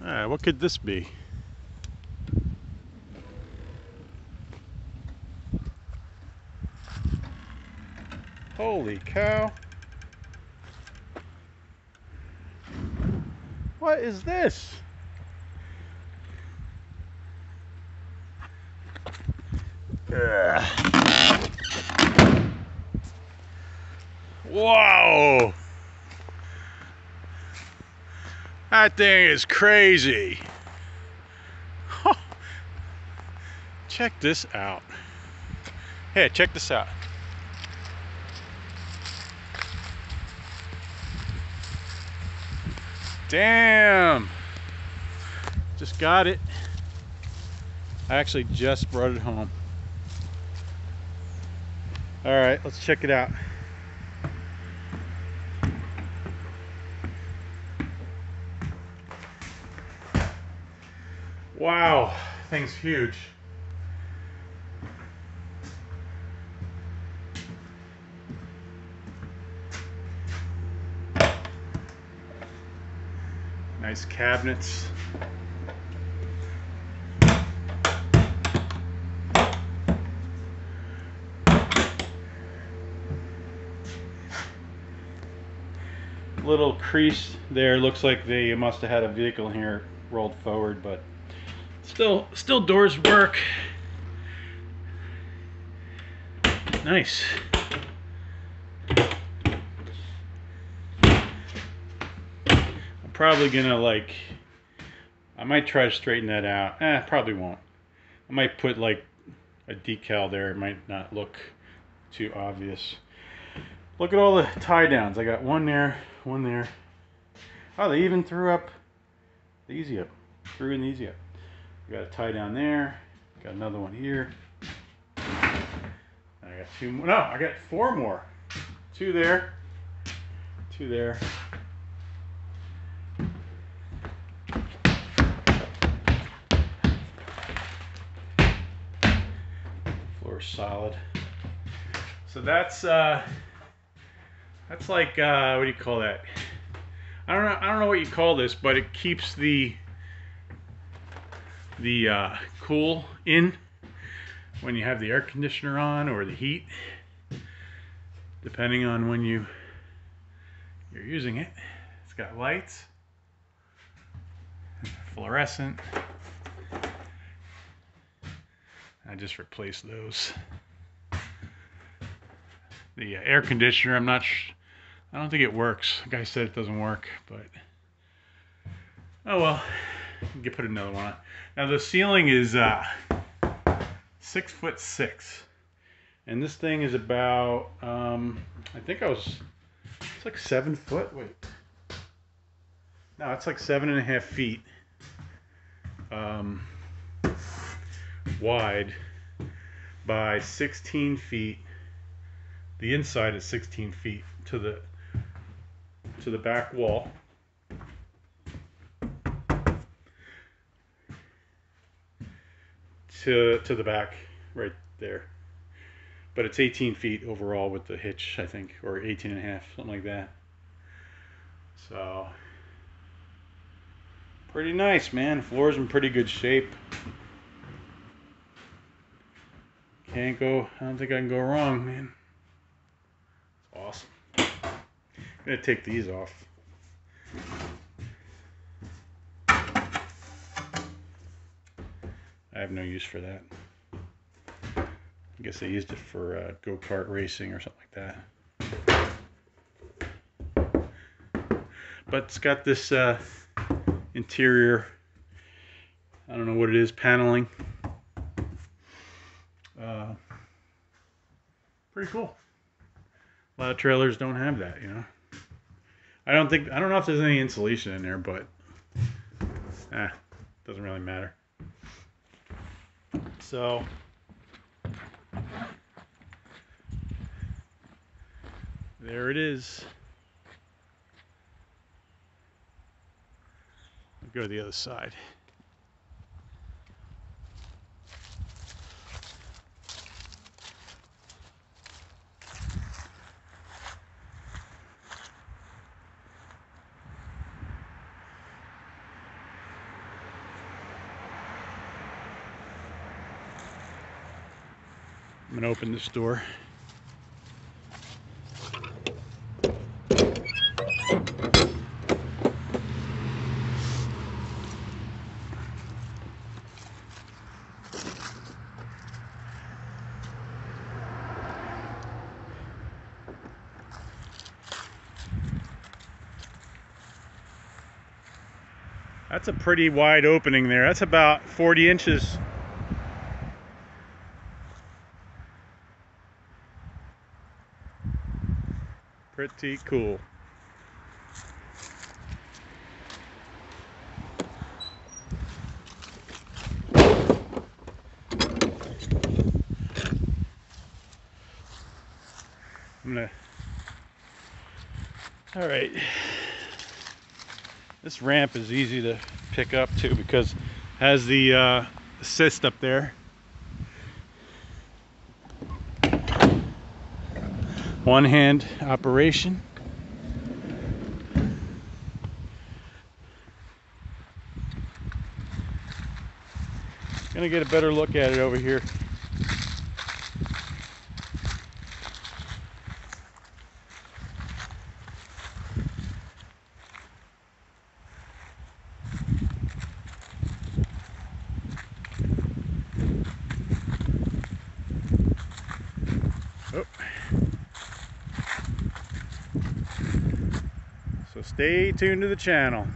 Alright, what could this be? Holy cow. What is this? Ugh. Whoa! That thing is crazy. Check this out. Hey, check this out. Damn! Just got it. I actually just brought it home. Alright, let's check it out. Wow, thing's huge. Nice cabinets. Little crease there. Looks like they must have had a vehicle in here rolled forward, but still doors work. Nice. I'm probably gonna I might try to straighten that out. Probably won't. I might put like a decal there. It might not look too obvious. Look at all the tie downs. I got one there, one there. Oh, they even threw up the easy up. Threw in the easy up. I got a tie down there. Got another one here. I got two more. No, I got four more. Two there. Two there. Floor's solid. So that's like what do you call that? I don't know what you call this, but it keeps the cool in when you have the air conditioner on, or the heat, depending on when you're using it. It's got lights, fluorescent. I just replaced those. The air conditioner, I don't think it works. The guy said it doesn't work, but oh well. You can put another one on. Now the ceiling is 6'6", and this thing is about I think it's like 7 foot. Wait, no, it's like 7.5 feet wide by 16 feet. The inside is 16 feet to the back wall. To the back right there. But it's 18 feet overall with the hitch, I think, or 18.5, something like that. So pretty nice, man. Floor's in pretty good shape. I don't think I can go wrong, man. It's awesome. I'm gonna take these off. I have no use for that. I guess they used it for go-kart racing or something like that. But it's got this interior, I don't know what it is, paneling. Pretty cool. A lot of trailers don't have that, you know. I don't know if there's any insulation in there, but doesn't really matter. So there it is. I'll go to the other side. I'm gonna open this door. That's a pretty wide opening there. That's about 40 inches. Pretty cool. All right. This ramp is easy to pick up too because it has the assist up there. One hand operation. Gonna get a better look at it over here. Oh. So stay tuned to the channel.